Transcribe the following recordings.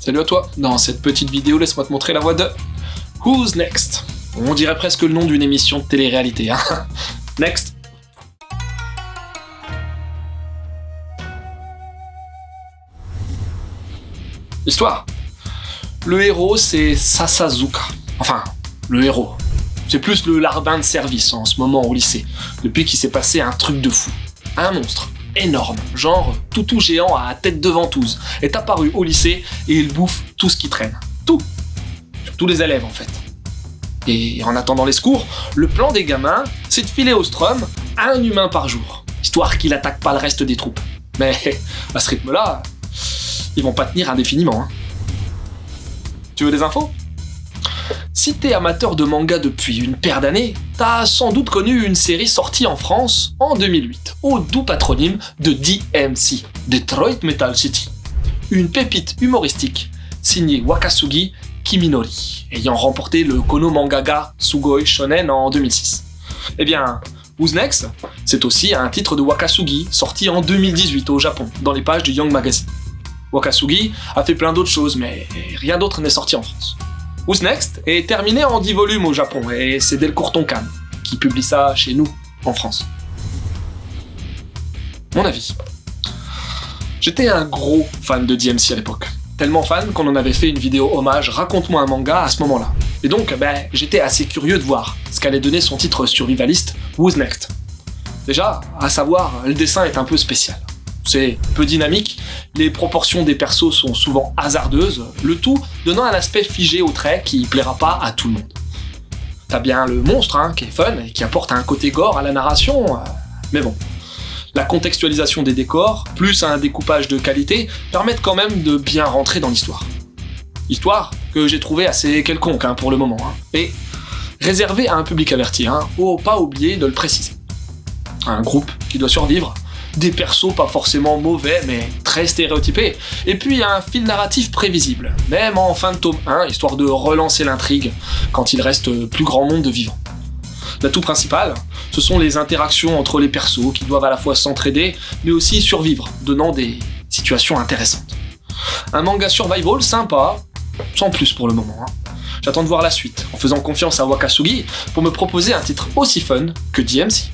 Salut à toi, dans cette petite vidéo, laisse-moi te montrer la voix de Who's Next? On dirait presque le nom d'une émission de télé-réalité, hein. Next. Histoire. Le héros, c'est Sasazuka. Enfin, le héros. C'est plus le larbin de service en ce moment au lycée, depuis qu'il s'est passé un truc de fou. Un monstre énorme, genre toutou géant à tête de ventouse, est apparu au lycée et il bouffe tout ce qui traîne. Tout. Tous les élèves en fait. Et en attendant les secours, le plan des gamins, c'est de filer au Strum un humain par jour, histoire qu'il attaque pas le reste des troupes. Mais à ce rythme-là, ils vont pas tenir indéfiniment. Hein. Tu veux des infos? Si t'es amateur de manga depuis une paire d'années, t'as sans doute connu une série sortie en France en 2008, au doux patronyme de DMC, Detroit Metal City. Une pépite humoristique, signée Wakasugi Kiminori, ayant remporté le Kono Mangaga Sugoi Shonen en 2006. Eh bien, Who's Next, c'est aussi un titre de Wakasugi, sorti en 2018 au Japon, dans les pages du Young Magazine. Wakasugi a fait plein d'autres choses, mais rien d'autre n'est sorti en France. Who's Next est terminé en 10 volumes au Japon, et c'est Delcourt Tonkan qui publie ça chez nous, en France. Mon avis. J'étais un gros fan de DMC à l'époque. Tellement fan qu'on en avait fait une vidéo hommage Raconte-moi un manga à ce moment-là. Et donc, j'étais assez curieux de voir ce qu'allait donner son titre survivaliste, Who's Next. Déjà, à savoir, le dessin est un peu spécial. C'est peu dynamique, les proportions des persos sont souvent hasardeuses, le tout donnant un aspect figé au trait qui plaira pas à tout le monde. T'as bien le monstre, qui est fun et qui apporte un côté gore à la narration, mais bon. La contextualisation des décors, plus un découpage de qualité, permettent quand même de bien rentrer dans l'histoire. Histoire que j'ai trouvée assez quelconque pour le moment, et réservée à un public averti, faut pas oublier de le préciser. Un groupe qui doit survivre, des persos pas forcément mauvais mais très stéréotypés, et puis un fil narratif prévisible, même en fin de tome 1, histoire de relancer l'intrigue quand il reste plus grand nombre de vivants. L'atout principal, ce sont les interactions entre les persos qui doivent à la fois s'entraider mais aussi survivre, donnant des situations intéressantes. Un manga survival sympa, sans plus pour le moment. J'attends de voir la suite, en faisant confiance à Wakasugi pour me proposer un titre aussi fun que DMC.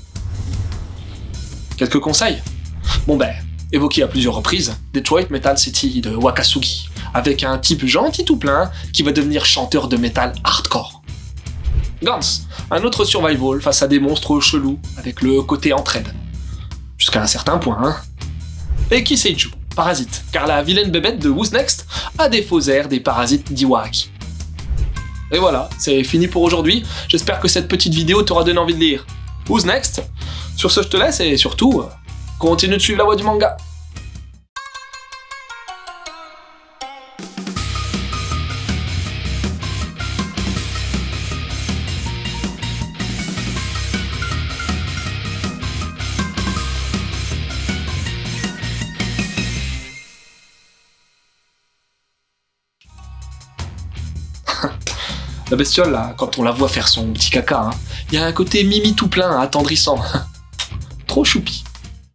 Quelques conseils? Évoqué à plusieurs reprises, Detroit Metal City de Wakasugi, avec un type gentil tout plein qui va devenir chanteur de métal hardcore. Gantz, un autre survival face à des monstres chelous, avec le côté entraide. Jusqu'à un certain point, Et Kiseiju, parasite, car la vilaine bébête de Who's Next a des faux airs des parasites d'Iwaki. Et voilà, c'est fini pour aujourd'hui, j'espère que cette petite vidéo t'aura donné envie de lire Who's Next? Sur ce, je te laisse et surtout, continue de suivre la voie du manga. La bestiole, là, quand on la voit faire son petit caca, il y a un côté mimi tout plein, attendrissant. Trop choupi.